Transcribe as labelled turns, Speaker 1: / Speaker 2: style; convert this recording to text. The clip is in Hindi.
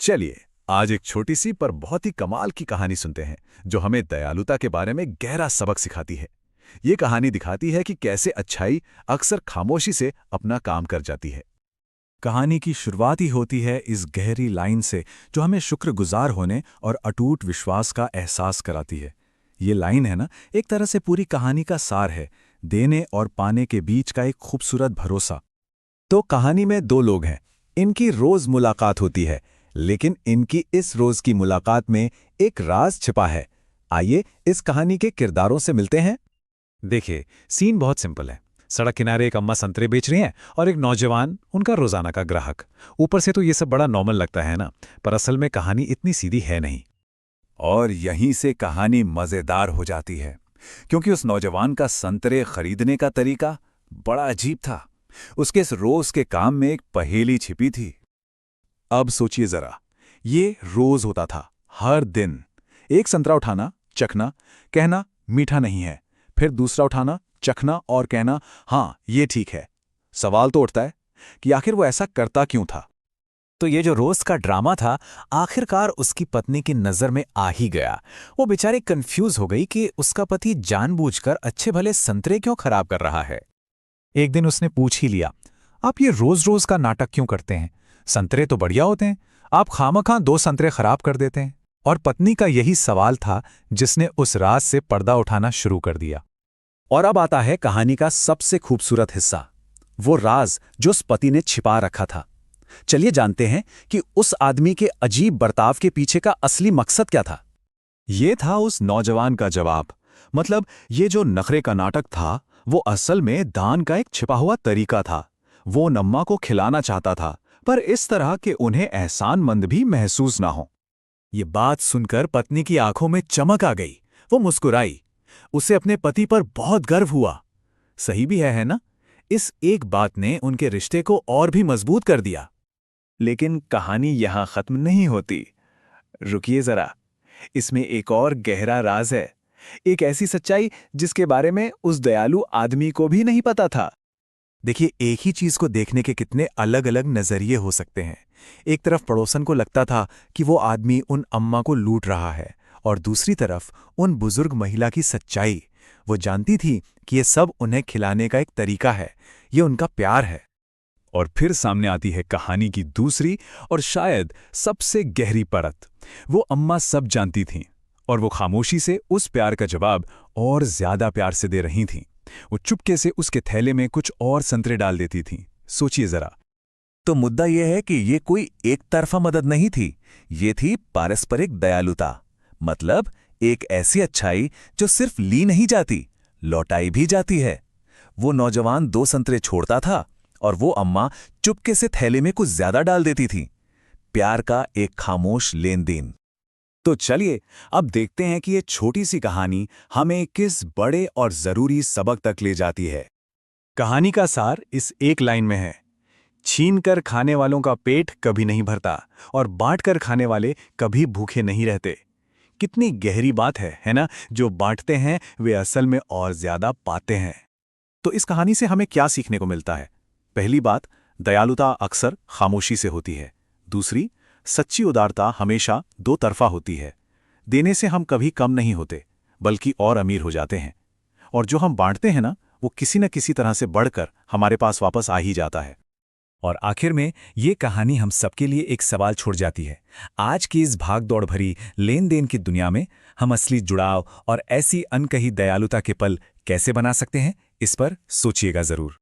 Speaker 1: चलिए आज एक छोटी सी पर बहुत ही कमाल की कहानी सुनते हैं जो हमें दयालुता के बारे में गहरा सबक सिखाती है। ये कहानी दिखाती है कि कैसे अच्छाई अक्सर खामोशी से अपना काम कर जाती है।
Speaker 2: कहानी की शुरुआत ही होती है इस गहरी लाइन से जो हमें शुक्रगुजार होने और अटूट विश्वास का एहसास कराती है। ये लाइन है ना, एक तरह से पूरी कहानी का सार है, देने और पाने के बीच का एक खूबसूरत भरोसा।
Speaker 1: तो कहानी में दो लोग हैं, इनकी रोज मुलाकात होती है, लेकिन इनकी इस रोज की मुलाकात में एक राज छिपा है। आइए इस कहानी के किरदारों से मिलते हैं।
Speaker 2: देखिए, सीन बहुत सिंपल है। सड़क किनारे एक अम्मा संतरे बेच रही हैं और एक नौजवान, उनका रोजाना का ग्राहक। ऊपर से तो ये सब बड़ा नॉर्मल लगता है ना, पर असल में कहानी इतनी सीधी है नहीं।
Speaker 1: और यहीं से कहानी मजेदार हो जाती है, क्योंकि उस नौजवान का संतरे खरीदने का तरीका बड़ा अजीब था। उसके इस रोज के काम में एक पहेली छिपी थी। अब सोचिए जरा, ये रोज होता था, हर दिन। एक संतरा उठाना, चखना, कहना मीठा नहीं है, फिर दूसरा उठाना, चखना और कहना हाँ ये ठीक है। सवाल तो उठता है कि आखिर वो ऐसा करता क्यों था।
Speaker 2: तो ये जो रोज का ड्रामा था, आखिरकार उसकी पत्नी की नजर में आ ही गया। वो बेचारी कंफ्यूज हो गई कि उसका पति जानबूझकर अच्छे भले संतरे क्यों खराब कर रहा है। एक दिन उसने पूछ ही लिया, आप ये रोज रोज का नाटक क्यों करते हैं? संतरे तो बढ़िया होते हैं, आप खामखा 2 संतरे खराब कर देते हैं। और पत्नी का यही सवाल था जिसने उस राज से पर्दा उठाना शुरू कर दिया।
Speaker 1: और अब आता है कहानी का सबसे खूबसूरत हिस्सा, वो राज जो उस पति ने छिपा रखा था। चलिए जानते हैं कि उस आदमी के अजीब बर्ताव के पीछे का असली मकसद क्या था। ये था उस नौजवान का जवाब। मतलब ये जो नखरे का नाटक था, वो असल में दान का एक छिपा हुआ तरीका था। वो नम्मा को खिलाना चाहता था, पर इस तरह कि उन्हें एहसानमंद भी महसूस ना हो।
Speaker 2: ये बात सुनकर पत्नी की आंखों में चमक आ गई। वो मुस्कुराई। उसे अपने पति पर बहुत गर्व हुआ। सही भी है ना? इस एक बात ने उनके रिश्ते को और भी मजबूत कर दिया।
Speaker 1: लेकिन कहानी यहां खत्म नहीं होती। रुकिए जरा, इसमें एक और गहरा राज है, एक ऐसी सच्चाई जिसके बारे में उस दयालु आदमी को भी नहीं पता था।
Speaker 2: देखिए, एक ही चीज को देखने के कितने अलग अलग नजरिए हो सकते हैं। एक तरफ पड़ोसन को लगता था कि वो आदमी उन अम्मा को लूट रहा है, और दूसरी तरफ उन बुजुर्ग महिला की सच्चाई। वो जानती थी कि ये सब उन्हें खिलाने का एक तरीका है, ये उनका प्यार है।
Speaker 1: और फिर सामने आती है कहानी की दूसरी और शायद सबसे गहरी परत। वो अम्मा सब जानती थीं, और वो खामोशी से उस प्यार का जवाब और ज्यादा प्यार से दे रही थीं। वो चुपके से उसके थैले में कुछ और संतरे डाल देती थीं। सोचिए जरा।
Speaker 2: तो मुद्दा यह है कि ये कोई एक तरफा मदद नहीं थी, ये थी पारस्परिक दयालुता। मतलब एक ऐसी अच्छाई जो सिर्फ ली नहीं जाती, लौटाई भी जाती है। वो नौजवान 2 संतरे छोड़ता था और वो अम्मा चुपके से थैले में कुछ ज्यादा डाल देती थी। प्यार का एक खामोश लेन देन।
Speaker 1: तो चलिए अब देखते हैं कि ये छोटी सी कहानी हमें किस बड़े और जरूरी सबक तक ले जाती है।
Speaker 2: कहानी का सार इस एक लाइन में है, छीन कर खाने वालों का पेट कभी नहीं भरता और बांट कर खाने वाले कभी भूखे नहीं रहते। कितनी गहरी बात है ना? जो बांटते हैं वे असल में और ज्यादा पाते हैं।
Speaker 1: तो इस कहानी से हमें क्या सीखने को मिलता है? पहली बात, दयालुता अक्सर खामोशी से होती है। दूसरी, सच्ची उदारता हमेशा 2 तरफा होती है। देने से हम कभी कम नहीं होते, बल्कि और अमीर हो जाते हैं। और जो हम बांटते हैं ना, वो किसी न किसी तरह से बढ़कर हमारे पास वापस आ ही जाता है।
Speaker 2: और आखिर में ये कहानी हम सबके लिए एक सवाल छोड़ जाती है। आज की इस भाग-दौड़ भरी लेन देन की दुनिया में हम असली जुड़ाव और ऐसी अनकही दयालुता के पल कैसे बना सकते हैं? इस पर सोचिएगा जरूर।